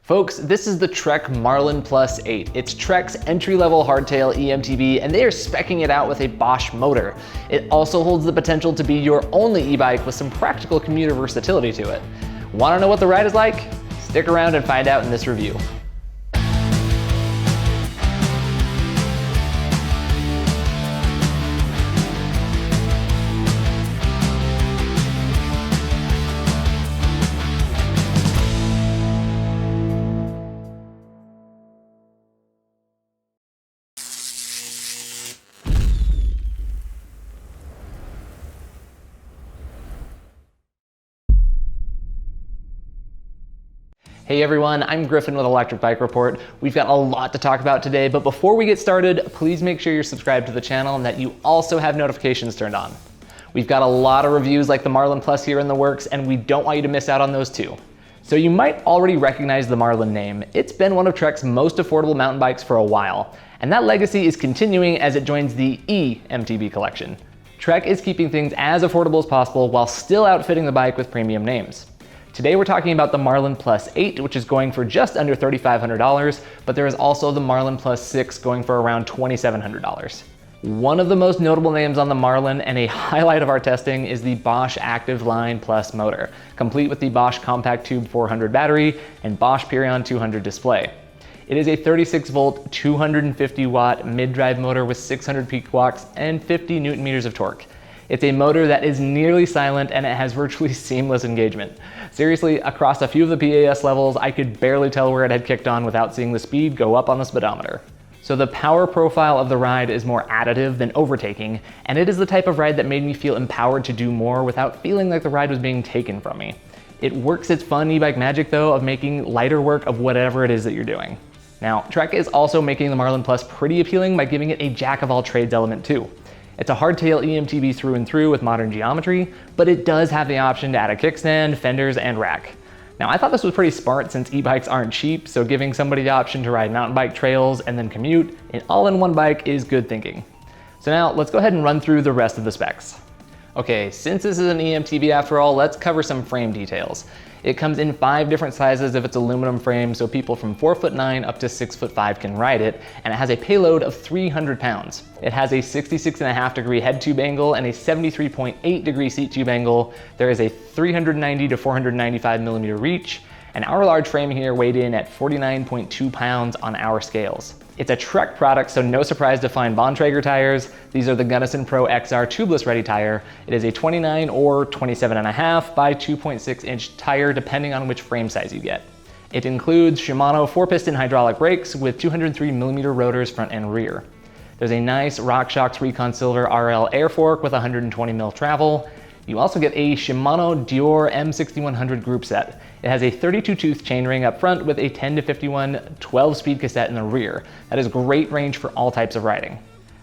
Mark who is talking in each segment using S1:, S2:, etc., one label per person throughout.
S1: Folks, this is the Trek Marlin Plus 8. It's Trek's entry-level hardtail eMTB, and they are speccing it out with a Bosch motor. It also holds the potential to be your only e-bike with some practical commuter versatility to it. Want to know what the ride is like? Stick around and find out in this review. Hey everyone, I'm Griffin with Electric Bike Report. We've got a lot to talk about today, but before we get started, please make sure you're subscribed to the channel and that you also have notifications turned on. We've got a lot of reviews like the Marlin Plus here in the works, and we don't want you to miss out on those too. So you might already recognize the Marlin name. It's been one of Trek's most affordable mountain bikes for a while, and that legacy is continuing as it joins the eMTB collection. Trek is keeping things as affordable as possible while still outfitting the bike with premium names. Today we're talking about the Marlin Plus 8, which is going for just under $3,500, but there is also the Marlin Plus 6 going for around $2,700. One of the most notable names on the Marlin and a highlight of our testing is the Bosch Active Line Plus motor, complete with the Bosch Compact Tube 400 battery and Bosch Purion 200 display. It is a 36 volt, 250 watt mid-drive motor with 600 peak watts and 50 Newton meters of torque. It's a motor that is nearly silent and it has virtually seamless engagement. Seriously, across a few of the PAS levels, I could barely tell where it had kicked on without seeing the speed go up on the speedometer. So the power profile of the ride is more additive than overtaking, and it is the type of ride that made me feel empowered to do more without feeling like the ride was being taken from me. It works its fun e-bike magic though of making lighter work of whatever it is that you're doing. Now, Trek is also making the Marlin Plus pretty appealing by giving it a jack-of-all-trades element too. It's a hardtail eMTB through and through with modern geometry, but it does have the option to add a kickstand, fenders, and rack. Now, I thought this was pretty smart since e-bikes aren't cheap, so giving somebody the option to ride mountain bike trails and then commute in all-in-one bike is good thinking. So now let's go ahead and run through the rest of the specs. Okay, since this is an eMTB after all, let's cover some frame details. It comes in 5 different sizes if it's aluminum frame, so people from 4'9" up to 6'5" can ride it, and it has a payload of 300 pounds. It has a 66.5 degree head tube angle and a 73.8 degree seat tube angle. There is a 390 to 495 millimeter reach, and our large frame here weighed in at 49.2 pounds on our scales. It's a Trek product, so no surprise to find Bontrager tires. These are the Gunnison Pro XR tubeless ready tire. It is a 29 or 27.5 by 2.6 inch tire, depending on which frame size you get. It includes Shimano 4-piston hydraulic brakes with 203 millimeter rotors front and rear. There's a nice Rock Shox Recon Silver RL air fork with 120 mil travel. You also get a Shimano Deore M6100 group set. It has a 32 tooth chainring up front with a 10 to 51 12-speed cassette in the rear. That is great range for all types of riding.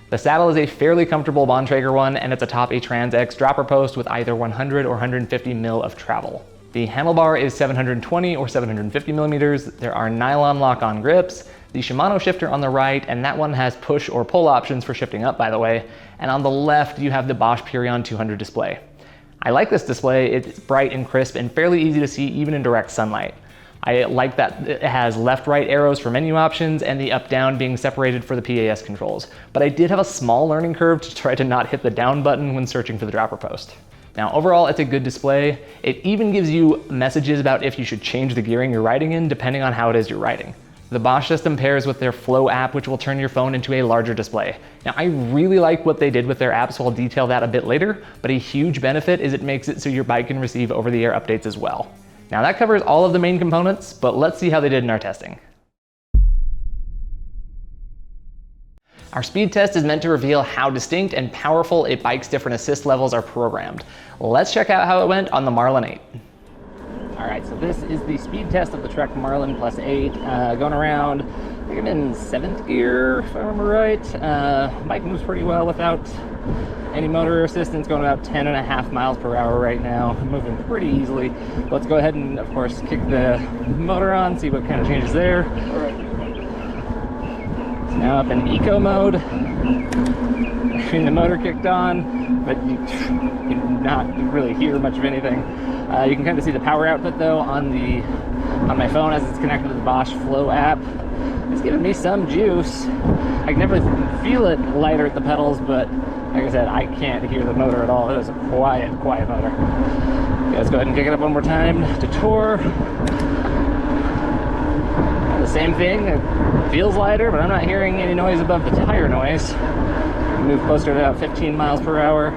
S1: The saddle is a fairly comfortable Bontrager one, and it's atop a TransX dropper post with either 100 or 150 mil of travel. The handlebar is 720 or 750 millimeters. There are nylon lock-on grips, the Shimano shifter on the right, and that one has push or pull options for shifting up, by the way. And on the left, you have the Bosch Purion 200 display. I like this display. It's bright and crisp and fairly easy to see even in direct sunlight. I like that it has left-right arrows for menu options and the up-down being separated for the PAS controls. But I did have a small learning curve to try to not hit the down button when searching for the dropper post. Now overall, it's a good display. It even gives you messages about if you should change the gearing you're riding in depending on how it is you're riding. The Bosch system pairs with their Flow app, which will turn your phone into a larger display. Now, I really like what they did with their app, so I'll detail that a bit later, but a huge benefit is it makes it so your bike can receive over-the-air updates as well. Now, that covers all of the main components, but let's see how they did in our testing. Our speed test is meant to reveal how distinct and powerful a bike's different assist levels are programmed. Let's check out how it went on the Marlin 8. All right, so this is the speed test of the Trek Marlin Plus 8, going around, I think I'm in 7th gear, if I remember right. Bike moves pretty well without any motor assistance, going about 10.5 miles per hour right now, moving pretty easily. Let's go ahead and, of course, kick the motor on, see what kind of changes there. All right. It's now up in eco mode. The motor kicked on, but you can not really hear much of anything. You can kind of see the power output though on the on my phone as it's connected to the Bosch Flow app. It's giving me some juice. I can definitely feel it lighter at the pedals, but like I said, I can't hear the motor at all. It is a quiet motor. Okay, let's go ahead and kick it up one more time to tour. The same thing, it feels lighter, but I'm not hearing any noise above the tire noise. Move closer to about 15 miles per hour.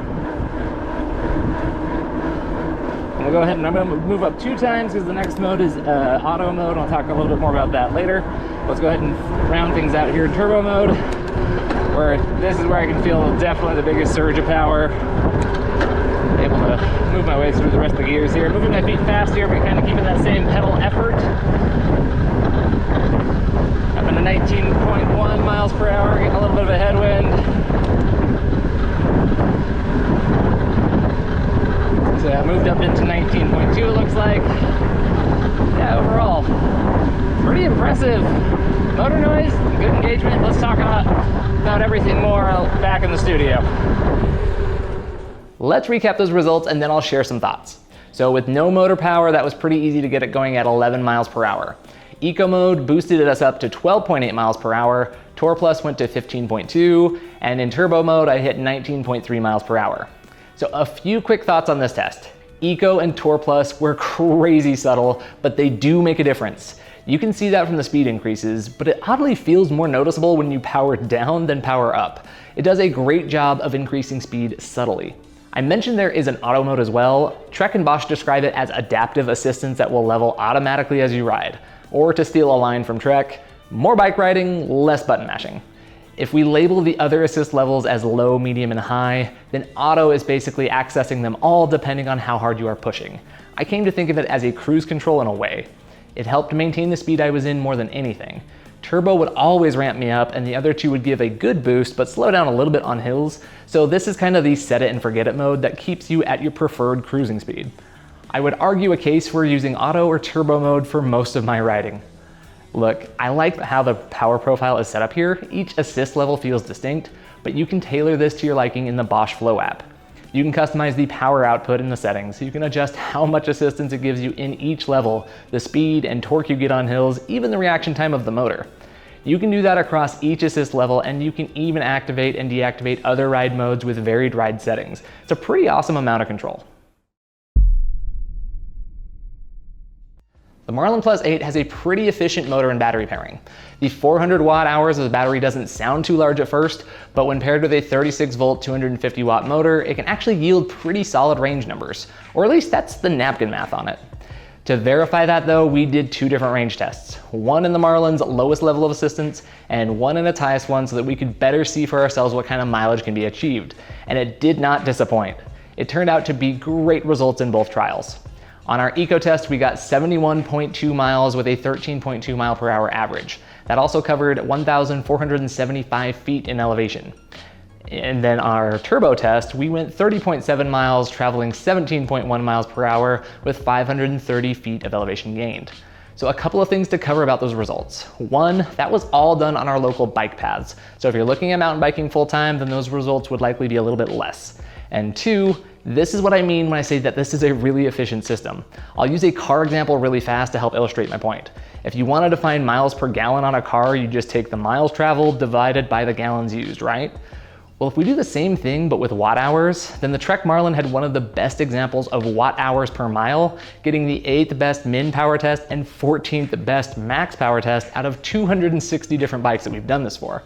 S1: I'm gonna go ahead and I'm gonna move up 2 times because the next mode is auto mode. I'll talk a little bit more about that later. Let's go ahead and round things out here in turbo mode, where this is where I can feel definitely the biggest surge of power. Able to move my way through the rest of the gears here. Moving my feet fast here, but kind of keeping that same pedal effort. Up into 19.1 miles per hour, getting a little bit of a headwind. So I moved up into 19.2 it looks like. Yeah, overall, pretty impressive motor noise, good engagement. Let's talk about everything more back in the studio. Let's recap those results and then I'll share some thoughts. So with no motor power, that was pretty easy to get it going at 11 miles per hour. Eco mode boosted us up to 12.8 miles per hour. Tour Plus went to 15.2, and in turbo mode, I hit 19.3 miles per hour. So a few quick thoughts on this test. Eco and Tour Plus were crazy subtle, but they do make a difference. You can see that from the speed increases, but it oddly feels more noticeable when you power down than power up. It does a great job of increasing speed subtly. I mentioned there is an auto mode as well. Trek and Bosch describe it as adaptive assistance that will level automatically as you ride. Or to steal a line from Trek, more bike riding, less button mashing. If we label the other assist levels as low, medium, and high, then auto is basically accessing them all depending on how hard you are pushing. I came to think of it as a cruise control in a way. It helped maintain the speed I was in more than anything. Turbo would always ramp me up and the other two would give a good boost but slow down a little bit on hills, so this is kind of the set it and forget it mode that keeps you at your preferred cruising speed. I would argue a case for using auto or turbo mode for most of my riding. Look, I like how the power profile is set up here. Each assist level feels distinct, but you can tailor this to your liking in the Bosch Flow app. You can customize the power output in the settings. You can adjust how much assistance it gives you in each level, the speed and torque you get on hills, even the reaction time of the motor. You can do that across each assist level, and you can even activate and deactivate other ride modes with varied ride settings. It's a pretty awesome amount of control. The Marlin Plus 8 has a pretty efficient motor and battery pairing. The 400 watt hours of the battery doesn't sound too large at first, but when paired with a 36 volt 250 watt motor, it can actually yield pretty solid range numbers, or at least that's the napkin math on it. To verify that though, we did 2 different range tests, one in the Marlin's lowest level of assistance and one in its highest one, so that we could better see for ourselves what kind of mileage can be achieved. And it did not disappoint. It turned out to be great results in both trials. On our eco test, we got 71.2 miles with a 13.2 mile per hour average. That also covered 1,475 feet in elevation. And then our turbo test, we went 30.7 miles, traveling 17.1 miles per hour with 530 feet of elevation gained. So a couple of things to cover about those results. One, that was all done on our local bike paths. So if you're looking at mountain biking full time, then those results would likely be a little bit less. And two, this is what I mean when I say that this is a really efficient system. I'll use a car example really fast to help illustrate my point. If you wanted to find miles per gallon on a car, you just take the miles traveled divided by the gallons used, right? Well, if we do the same thing but with watt hours, then the Trek Marlin had one of the best examples of watt hours per mile, getting the 8th best min power test and 14th best max power test out of 260 different bikes that we've done this for.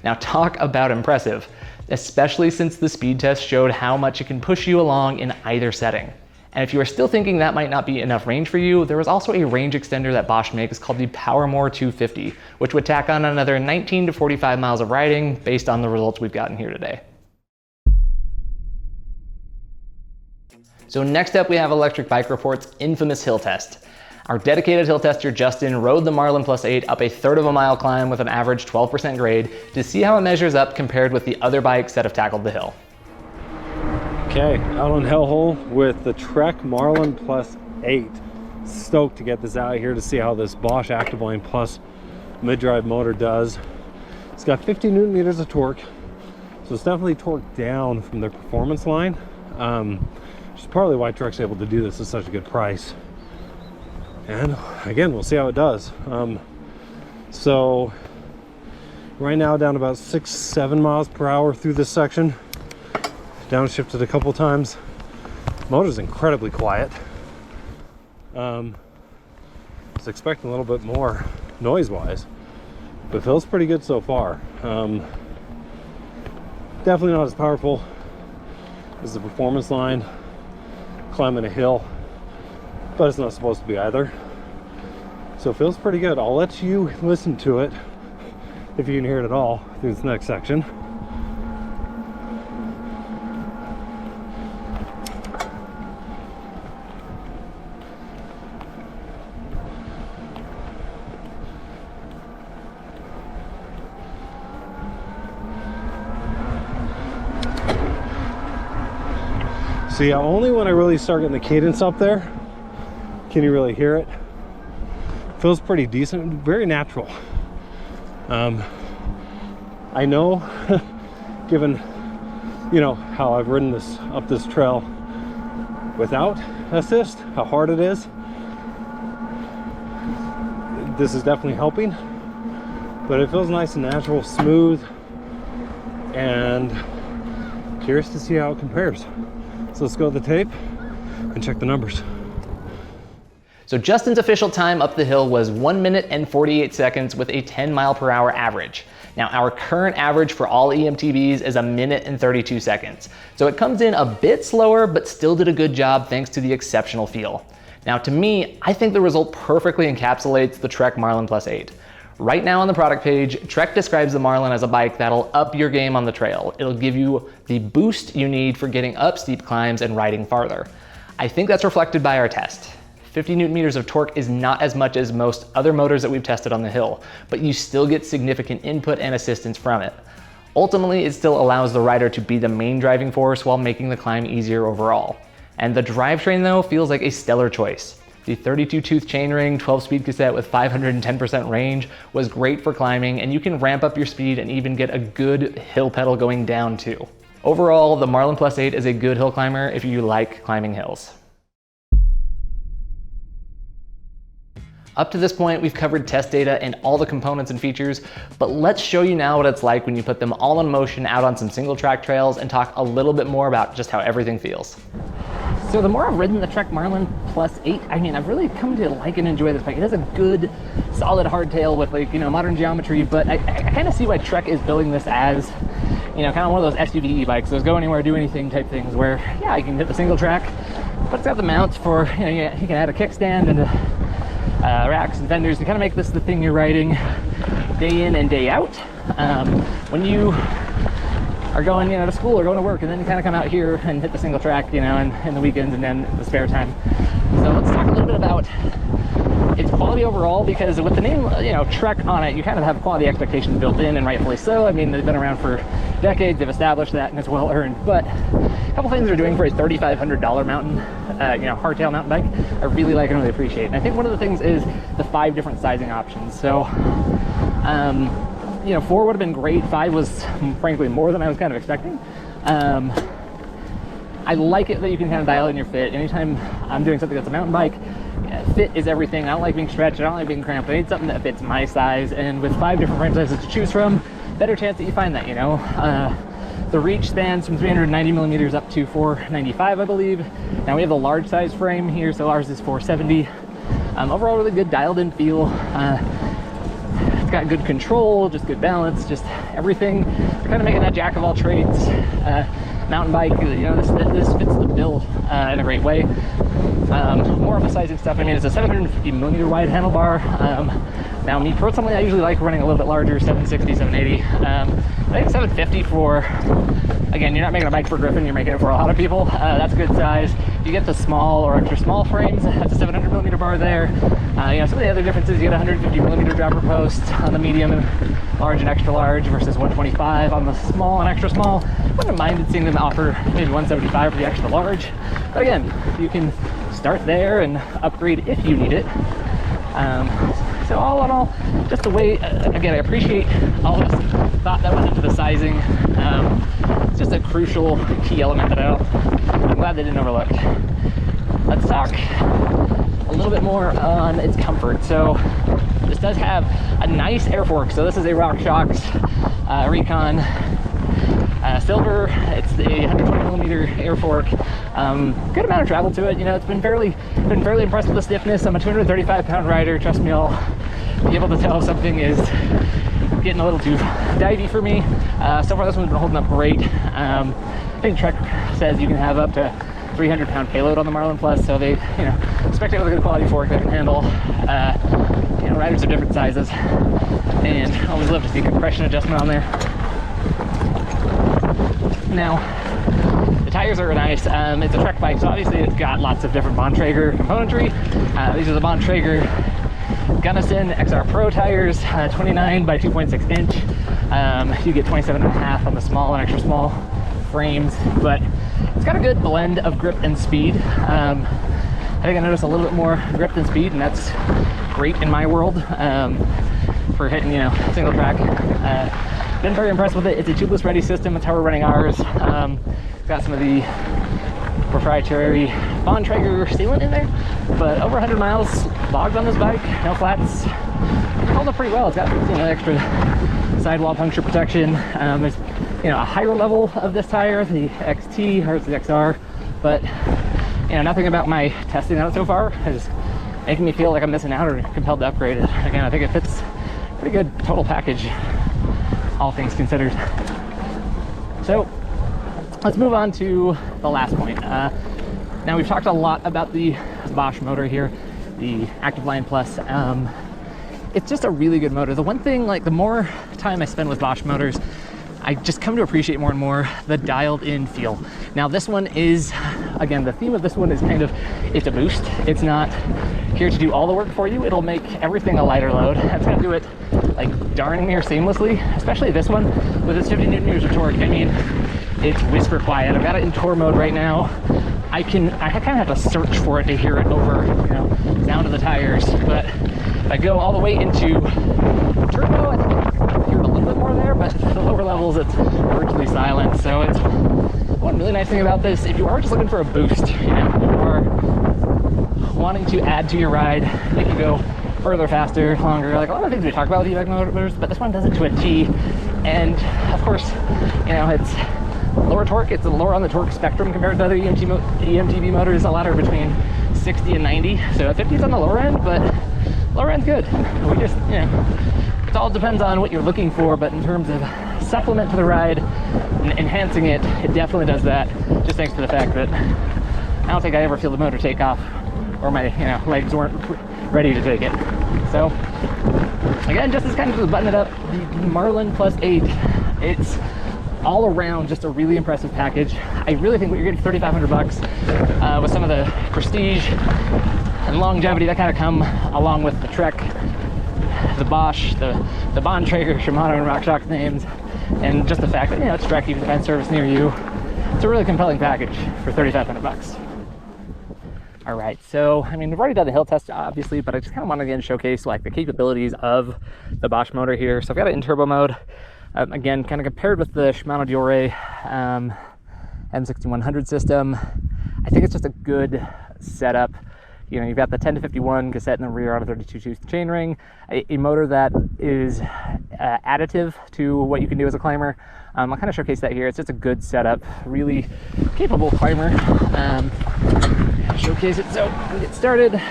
S1: Now talk about impressive, especially since the speed test showed how much it can push you along in either setting. And if you are still thinking that might not be enough range for you, there was also a range extender that Bosch makes called the PowerMore 250, which would tack on another 19 to 45 miles of riding based on the results we've gotten here today. So next up we have Electric Bike Report's infamous hill test. Our dedicated hill tester, Justin, rode the Marlin Plus 8 up a 1/3 of a mile climb with an average 12% grade to see how it measures up compared with the other bikes that have tackled the hill.
S2: Okay, out on Hellhole with the Trek Marlin Plus 8. Stoked to get this out here to see how this Bosch Active Line Plus mid-drive motor does. It's got 50 Newton meters of torque, so it's definitely torqued down from their performance line, which is partly why Trek's able to do this at such a good price. And again, we'll see how it does. So right now down about 6-7 miles per hour through this section. Downshifted a couple times. Motor's incredibly quiet. Was expecting a little bit more noise-wise, but feels pretty good so far. Definitely not as powerful as the performance line climbing a hill, but it's not supposed to be either. So it feels pretty good. I'll let you listen to it if you can hear it at all through this next section. So yeah, only when I really start getting the cadence up there can you really hear it. Feels pretty decent, very natural. I know, given how I've ridden this up this trail without assist, how hard it is. This is definitely helping, but it feels nice and natural, smooth, and curious to see how it compares. So let's go to the tape and check the numbers.
S1: So Justin's official time up the hill was 1 minute and 48 seconds with a 10 mile per hour average. Now our current average for all eMTBs is 1 minute and 32 seconds. So it comes in a bit slower, but still did a good job thanks to the exceptional feel. Now to me, I think the result perfectly encapsulates the Trek Marlin Plus 8. Right now on the product page, Trek describes the Marlin as a bike that'll up your game on the trail. It'll give you the boost you need for getting up steep climbs and riding farther. I think that's reflected by our test. 50 Newton meters of torque is not as much as most other motors that we've tested on the hill, but you still get significant input and assistance from it. Ultimately, it still allows the rider to be the main driving force while making the climb easier overall. And the drivetrain though feels like a stellar choice. The 32-tooth chainring 12-speed cassette with 510% range was great for climbing, and you can ramp up your speed and even get a good hill pedal going down too. Overall, the Marlin Plus 8 is a good hill climber if you like climbing hills. Up to this point, we've covered test data and all the components and features, but let's show you now what it's like when you put them all in motion out on some single track trails and talk a little bit more about just how everything feels.
S3: So the more I've ridden the Trek Marlin Plus 8, I mean, I've really come to like and enjoy this bike. It has a good, solid hardtail with modern geometry, but I kind of see why Trek is building this as, kind of one of those SUV bikes, those go anywhere, do anything type things where, yeah, you can hit the single track, but it's got the mounts for, you can add a kickstand and racks and fenders to kind of make this the thing you're riding day in and day out. When you are going to school or going to work, and then you kind of come out here and hit the single track and in the weekends and then the spare time. So let's talk a little bit about its quality overall, because with the name Trek on it, you kind of have quality expectations built in, and rightfully so. I mean, they've been around for decades, they've established that, and it's well earned. But a couple things they're doing for a $3,500 mountain hardtail mountain bike I really like and really appreciate. And I think one of the things is the 5 different sizing options. So 4 would have been great. 5 was frankly more than I was kind of expecting. I like it that you can kind of dial in your fit. Anytime I'm doing something that's a mountain bike, fit is everything. I don't like being stretched, I don't like being cramped. I need something that fits my size, and with 5 different frame sizes to choose from, better chance that you find that, The reach spans from 390 millimeters up to 495, I believe. Now we have the large size frame here, so ours is 470. Overall, really good dialed in feel. It's got good control, just good balance, just everything. We're kind of making that jack of all trades mountain bike. This fits the bill in a great way. More emphasizing stuff, I mean, it's a 750 millimeter wide handlebar. Now me personally, I usually like running a little bit larger, 760, 780. I think 750 for, again, you're not making a bike for Griffin, you're making it for a lot of people. That's a good size. You get the small or extra small frames, that's a 700 millimeter bar there. Some of the other differences, you get 150 millimeter dropper post on the medium and large and extra large versus 125 on the small and extra small. Wouldn't have minded seeing them offer maybe 175 for the extra large. But again, you can start there and upgrade if you need it. So all in all, just the way, again, I appreciate all this thought that went into the sizing. It's just a crucial key element that I'm glad they didn't overlook. Let's talk a little bit more on its comfort. So this does have a nice air fork. So this is a Rock Shox Recon Silver. It's the 120 millimeter air fork. Good amount of travel to it. You know, it's been fairly impressed with the stiffness. I'm a 235-pound rider. Trust me, I'll be able to tell if something is getting a little too divey for me. So far, this one's been holding up great. I think Trek says you can have up to 300-pound payload on the Marlin Plus, so they, you know, expect to have a good quality fork that can handle, you know, riders of different sizes. And I always love to see compression adjustment on there. Now, the tires are nice. It's a Trek bike, so obviously it's got lots of different Bontrager componentry. These are the Bontrager Gunnison XR Pro tires, 29 by 2.6 inch. You get 27.5 on the small and extra small frames, but it's got a good blend of grip and speed. I think I noticed a little bit more grip than speed, and that's great in my world for hitting, you know, single track. Been very impressed with it. It's a tubeless ready system. That's how we're running ours. Got some of the proprietary Bontrager sealant in there, but over 100 miles logged on this bike, no flats. Held up pretty well. It's got, you know, extra sidewall puncture protection. There's, you know, a higher level of this tire, the XT or the XR, but you know, nothing about my testing on it so far is making me feel like I'm missing out or compelled to upgrade it. Again, I think it fits pretty good total package, all things considered. So let's move on to the last point. Now we've talked a lot about the Bosch motor here, the Active Line Plus. It's just a really good motor. The one thing, like, the more time I spend with Bosch motors, I just come to appreciate more and more the dialed in feel. Now this one is, again, the theme of this one is kind of, it's a boost. It's not here to do all the work for you. It'll make everything a lighter load. That's gonna do it like darn near seamlessly, especially this one with its 50 Newton meters of torque. I mean, it's whisper quiet. I've got it in tour mode right now. I kind of have to search for it to hear it over, you know, sound of the tires. But if I go all the way into turbo, I think I can hear it a little bit more there, but the lower levels, it's virtually silent. So it's one really nice thing about this. If you are just looking for a boost, you know, you are wanting to add to your ride, make you go further, faster, longer, like a lot of things we talk about with e-bike motors, but this one does it to a T. And of course, you know, it's lower torque. It's lower on the torque spectrum compared to other eMTB motors. A ladder between 60 and 90. So 50 is on the lower end, but lower end's good. We just, you know, it all depends on what you're looking for, but in terms of supplement to the ride and enhancing it, it definitely does that, just thanks to the fact that I don't think I ever feel the motor take off, or my, you know, legs weren't ready to take it. So again, just as kind of to button it up, the Marlin Plus 8, it's all around just a really impressive package. I really think what you're getting for $3,500 with some of the prestige and longevity that kind of come along with the Trek, the Bosch, the Bontrager, Shimano, and Rock Shox names, and just the fact that, you know, it's Trek, you can find service near you. It's a really compelling package for $3,500. All right, so I mean, we've already done the hill test, obviously, but I just kind of want to again showcase like the capabilities of the Bosch motor here. So I've got it in turbo mode. Again, kind of compared with the Shimano Deore M6100 system, I think it's just a good setup. You know, you've got the 10 to 51 cassette in the rear on a 32-tooth chainring, a motor that is additive to what you can do as a climber. I'll kind of showcase that here. It's just a good setup, really capable climber. Showcase it, so we get started.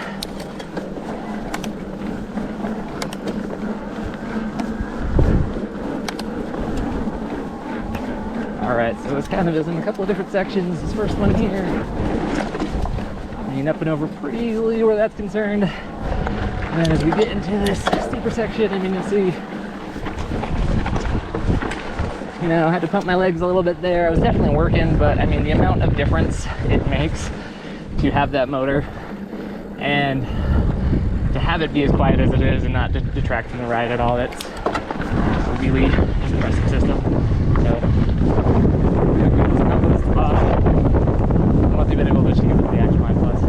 S3: All right, so this kind of is in a couple of different sections. This first one here, up and over pretty easily where that's concerned. And then as we get into this steeper section, I mean, you'll see, you know, I had to pump my legs a little bit there. I was definitely working, but I mean, the amount of difference it makes to have that motor and to have it be as quiet as it is and not detract from the ride at all, that's a really impressive system. So, what they've been able to achieve with the Active Line Plus.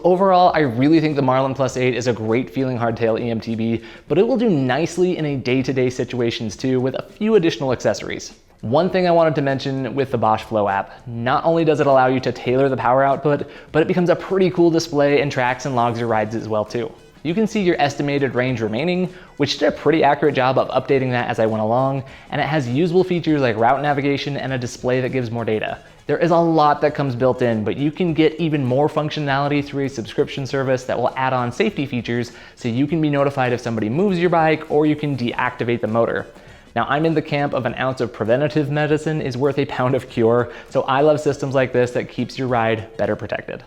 S1: overall, I really think the Marlin Plus 8 is a great feeling hardtail eMTB, but it will do nicely in a day-to-day situations too with a few additional accessories. One thing I wanted to mention with the Bosch Flow app, not only does it allow you to tailor the power output, but it becomes a pretty cool display and tracks and logs your rides as well too. You can see your estimated range remaining, which did a pretty accurate job of updating that as I went along, and it has usable features like route navigation and a display that gives more data. There is a lot that comes built in, but you can get even more functionality through a subscription service that will add on safety features so you can be notified if somebody moves your bike or you can deactivate the motor. Now, I'm in the camp of an ounce of preventative medicine is worth a pound of cure, so I love systems like this that keeps your ride better protected.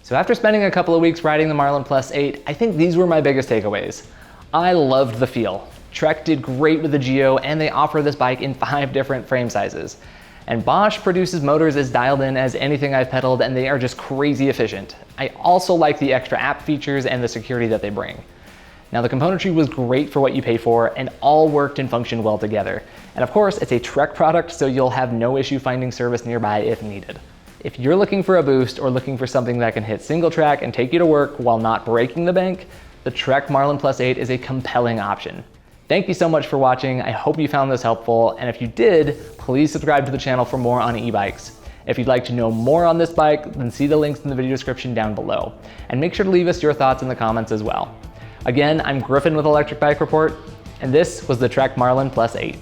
S1: So after spending a couple of weeks riding the Marlin Plus 8, I think these were my biggest takeaways. I loved the feel. Trek did great with the Geo, and they offer this bike in 5 different frame sizes. And Bosch produces motors as dialed in as anything I've pedaled, and they are just crazy efficient. I also like the extra app features and the security that they bring. Now, the componentry was great for what you pay for, and all worked and functioned well together. And of course, it's a Trek product, so you'll have no issue finding service nearby if needed. If you're looking for a boost or looking for something that can hit single track and take you to work while not breaking the bank, the Trek Marlin Plus 8 is a compelling option. Thank you so much for watching. I hope you found this helpful, and if you did, please subscribe to the channel for more on e-bikes. If you'd like to know more on this bike, then see the links in the video description down below. And make sure to leave us your thoughts in the comments as well. Again, I'm Griffin with Electric Bike Report, and this was the Trek Marlin Plus 8.